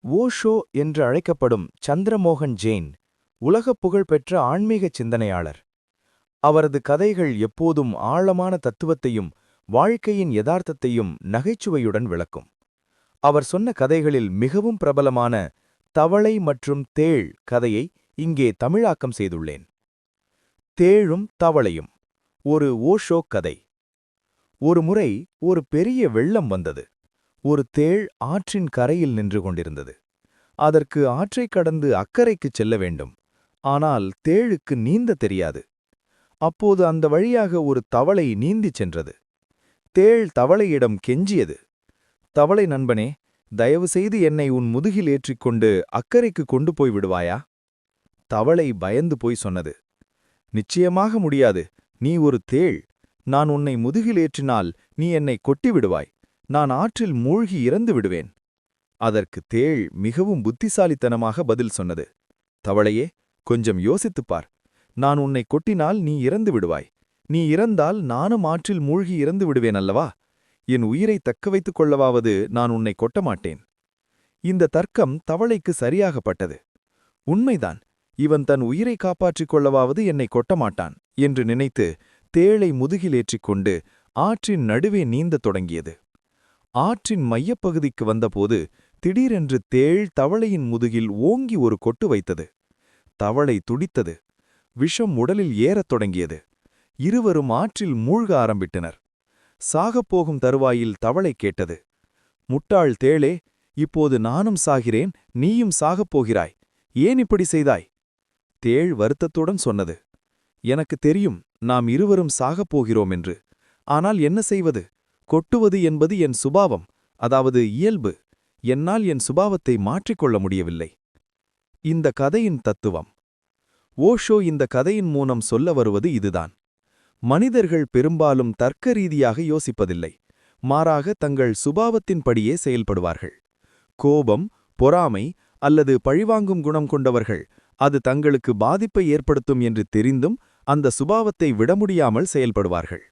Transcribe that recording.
ஓஷோ என்று அழைக்கப்படும் சந்திரமோகன் ஜெயின் உலகப் புகழ்பெற்ற ஆன்மீகச் சிந்தனையாளர். அவரது கதைகள் எப்போதும் ஆழமான தத்துவத்தையும் வாழ்க்கையின் யதார்த்தத்தையும் நகைச்சுவையுடன் விளக்கும். அவர் சொன்ன கதைகளில் மிகவும் பிரபலமான தவளை மற்றும் தேள் கதையை இங்கே தமிழாக்கம் செய்துள்ளேன். தேளும் தவளையும் ஒரு ஓஷோ கதை. ஒருமுறை ஒரு பெரிய வெள்ளம் வந்தது. ஒரு தேள் ஆற்றின் கரையில் நின்று கொண்டிருந்தது. அதற்கு ஆற்றைக் கடந்து அக்கரைக்குச் செல்ல வேண்டும். ஆனால் தேளுக்கு நீந்த தெரியாது. அப்போது அந்த வழியாக ஒரு தவளை நீந்திச் சென்றது. தேள் தவளையிடம் கெஞ்சியது. தவளை நண்பனே, தயவு செய்து என்னை உன் முதுகில் ஏற்றிக்கொண்டு அக்கரைக்கு கொண்டு போய் விடுவாயா? தவளை பயந்து போய் சொன்னது, நிச்சயமாக முடியாது. நீ ஒரு தேள். நான் உன்னை முதுகில் ஏற்றினால் நீ என்னை கொட்டி விடுவாய். நான் ஆற்றில் மூழ்கி இறந்து விடுவேன். அதற்கு தேள் மிகவும் புத்திசாலித்தனமாக பதில் சொன்னது, தவளையே, கொஞ்சம் யோசித்துப் பார். நான் உன்னை கொட்டினால் நீ இறந்து விடுவாய். நீ இறந்தால் நானும் ஆற்றில் மூழ்கி இறந்து விடுவேன் அல்லவா? என் உயிரை தக்க வைத்துக் கொள்ளவாவது நான் உன்னை கொட்ட மாட்டேன். இந்த தர்க்கம் தவளைக்கு சரியாகப்பட்டது. உண்மைதான், இவன் தன் உயிரை காப்பாற்றிக் கொள்ளவாவது என்னை கொட்டமாட்டான் என்று நினைத்து தேளை முதுகில் ஏற்றிக்கொண்டு ஆற்றின் நடுவே நீந்தத் தொடங்கியது. ஆற்றின் மையப்பகுதிக்கு வந்தபோது திடீரென்று தேள் தவளையின் முதுகில் ஓங்கி ஒரு கொட்டு வைத்தது. தவளை துடித்தது. விஷம் உடலில் ஏறத் தொடங்கியது. இருவரும் ஆற்றில் மூழ்க ஆரம்பிட்டனர். சாகப்போகும் தருவாயில் தவளை கேட்டது, முட்டாள் தேளே, இப்போது நானும் சாகிறேன், நீயும் சாகப்போகிறாய். ஏன் இப்படி செய்தாய்? தேள் வருத்தத்துடன் சொன்னது, எனக்கு தெரியும் நாம் இருவரும் சாகப்போகிறோம் என்று. ஆனால் என்ன செய்வது? கொட்டுவது என்பது என் சுபாவம், அதாவது இயல்பு. என்னால் என் சுபாவத்தை மாற்றிக்கொள்ள முடியவில்லை. இந்த கதையின் தத்துவம். ஓஷோ இந்த கதையின் மூலம் சொல்ல வருவது இதுதான். மனிதர்கள் பெரும்பாலும் தர்க்க ரீதியாக யோசிப்பதில்லை. மாறாக தங்கள் சுபாவத்தின்படியே செயல்படுவார்கள். கோபம், பொறாமை அல்லது பழிவாங்கும் குணம் கொண்டவர்கள் அது தங்களுக்கு பாதிப்பை ஏற்படுத்தும் என்று தெரிந்தும் அந்த சுபாவத்தை விட முடியாமல் செயல்படுவார்கள்.